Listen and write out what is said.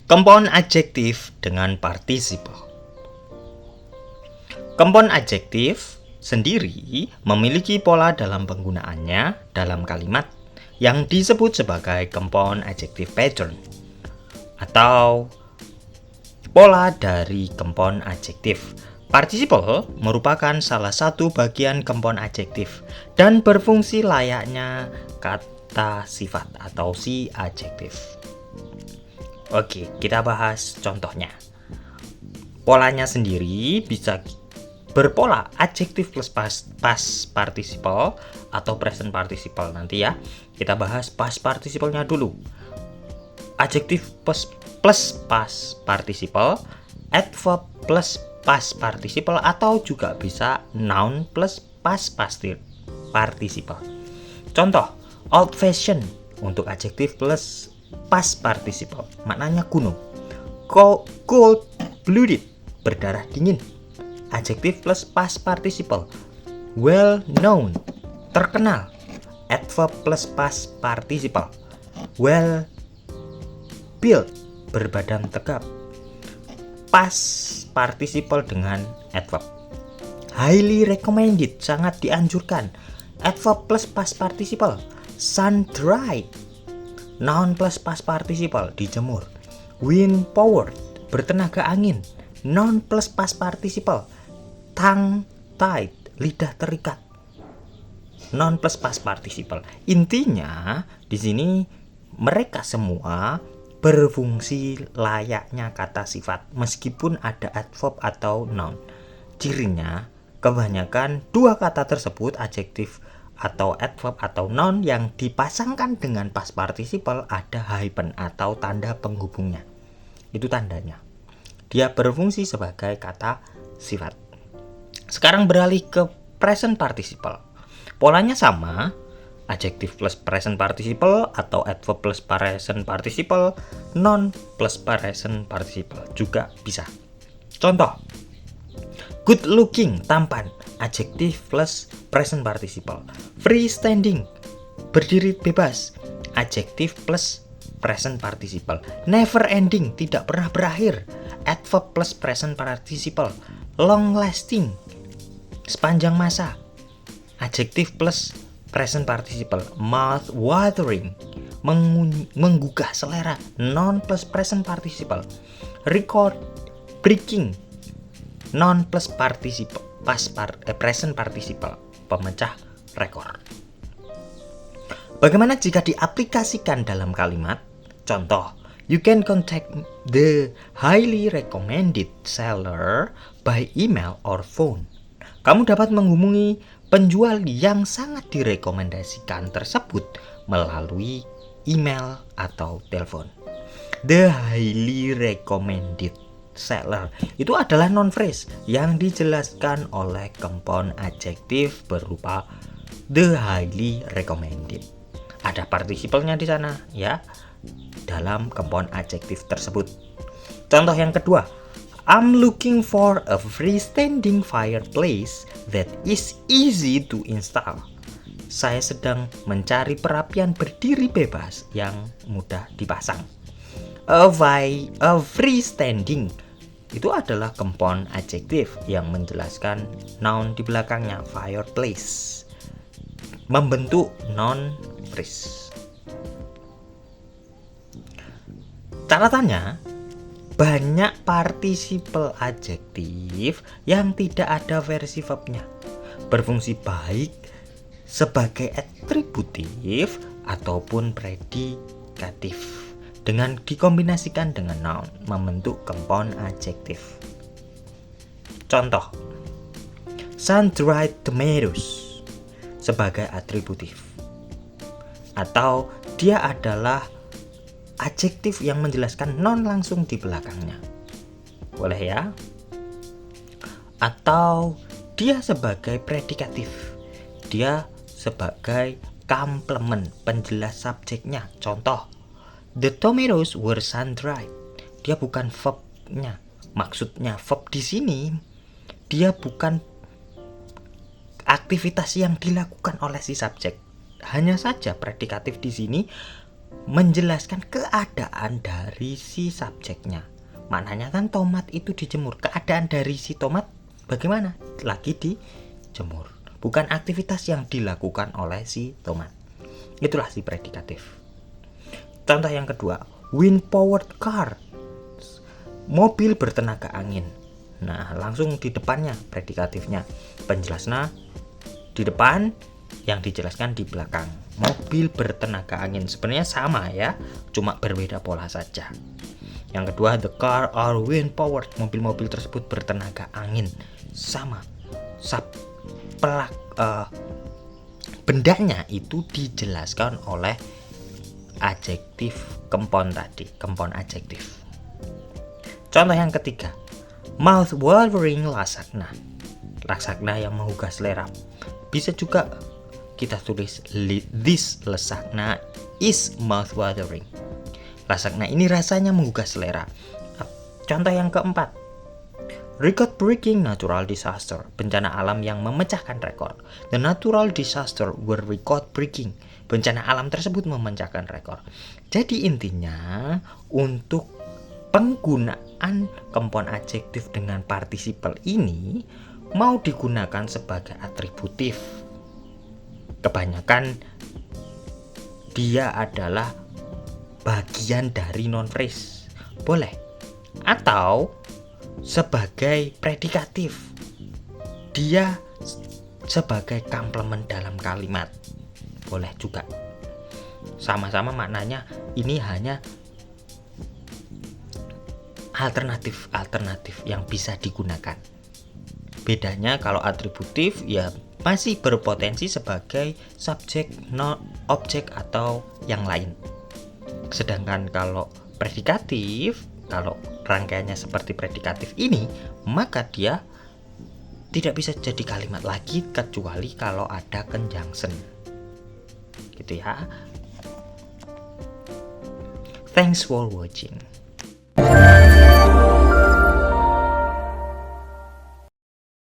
Compound adjektif dengan participle. Compound adjektif sendiri memiliki pola dalam penggunaannya dalam kalimat yang disebut sebagai compound adjective pattern atau pola dari compound adjektif. Participle merupakan salah satu bagian compound adjektif dan berfungsi layaknya kata sifat atau si adjektif. Oke, kita bahas contohnya. Polanya sendiri bisa berpola adjektif plus past participle atau present participle nanti ya. Kita bahas past participle-nya dulu. Adjektif plus past participle, adverb plus past participle atau juga bisa noun plus past participle. Contoh, old fashion untuk adjektif plus past participle, maknanya kuno. Cold blooded, berdarah dingin, adjektif plus past participle. Well known, terkenal, adverb plus past participle. Well built, berbadan tegap, past participle dengan adverb. Highly recommended, sangat dianjurkan, adverb plus past participle. Sun dried, noun plus past participle, dijemur. Wind powered, bertenaga angin, noun plus past participle. Tongue tied, lidah terikat, noun plus past participle. Intinya di sini mereka semua berfungsi layaknya kata sifat meskipun ada adverb atau noun. Cirinya kebanyakan dua kata tersebut, adjektif atau adverb atau noun, yang dipasangkan dengan past participle ada hyphen atau tanda penghubungnya. Itu tandanya. Dia berfungsi sebagai kata sifat. Sekarang beralih ke present participle. Polanya sama, adjektif plus present participle atau adverb plus present participle, noun plus present participle juga bisa. Contoh, good looking, tampan, adjektif plus present participle. Free standing, berdiri bebas, adjektif plus present participle. Never ending, tidak pernah berakhir, adverb plus present participle. Long lasting, sepanjang masa, adjektif plus present participle. Mouth watering, menggugah selera, noun plus present participle. Record breaking, noun plus participle present participle, pemecah rekor. Bagaimana jika diaplikasikan dalam kalimat? Contoh, you can contact the highly recommended seller by email or phone. Kamu dapat menghubungi penjual yang sangat direkomendasikan tersebut melalui email atau telepon. The highly recommended seller itu adalah noun phrase yang dijelaskan oleh compound adjektif berupa the highly recommended. Ada participle-nya di sana ya dalam compound adjektif tersebut. Contoh yang kedua, I'm looking for a freestanding fireplace that is easy to install. Saya sedang mencari perapian berdiri bebas yang mudah dipasang. A freestanding itu adalah compound adjektif yang menjelaskan noun di belakangnya, fireplace, membentuk noun phrase. Catatannya, banyak participle adjektif yang tidak ada versi verbnya berfungsi baik sebagai atributif ataupun predikatif dengan dikombinasikan dengan noun membentuk compound adjektif. Contoh, sun-dried tomatoes sebagai atributif, atau dia adalah adjektif yang menjelaskan noun langsung di belakangnya. Boleh ya? Atau dia sebagai predikatif, dia sebagai komplement penjelas subjeknya. Contoh, the tomatoes were sun-dried. Dia bukan verbnya. Maksudnya verb di sini dia bukan aktivitas yang dilakukan oleh si subjek. Hanya saja predikatif di sini menjelaskan keadaan dari si subjeknya. Maknanya kan tomat itu dijemur. Keadaan dari si tomat bagaimana? Lagi dijemur. Bukan aktivitas yang dilakukan oleh si tomat. Itulah si predikatif. Contoh yang kedua, wind powered car. Mobil bertenaga angin. Nah, langsung di depannya predikatifnya. Penjelasnya di depan, yang dijelaskan di belakang. Mobil bertenaga angin sebenarnya sama ya, cuma berbeda pola saja. Yang kedua, the car are wind powered. Mobil-mobil tersebut bertenaga angin. Sama. Bendanya itu dijelaskan oleh adjektif kempon tadi, kempon adjektif. Contoh yang ketiga, mouth watering lasagna. Lasagna yang menggugah selera. Bisa juga kita tulis this lasagna is mouth watering. Lasagna ini rasanya menggugah selera. Contoh yang keempat, record breaking natural disaster. Bencana alam yang memecahkan rekor. The natural disaster were record breaking. Bencana alam tersebut memecahkan rekor. Jadi intinya untuk penggunaan kempon adjektif dengan participle ini mau digunakan sebagai atributif. Kebanyakan dia adalah bagian dari non phrase. Boleh. Atau sebagai predikatif. Dia sebagai komplement dalam kalimat. Boleh juga. Sama-sama maknanya ini hanya alternatif yang bisa digunakan. Bedanya kalau atributif ya masih berpotensi sebagai subjek, objek atau yang lain. Sedangkan kalau predikatif, kalau rangkaiannya seperti predikatif ini, maka dia tidak bisa jadi kalimat lagi kecuali kalau ada conjunction. Gitu ya. Thanks for watching.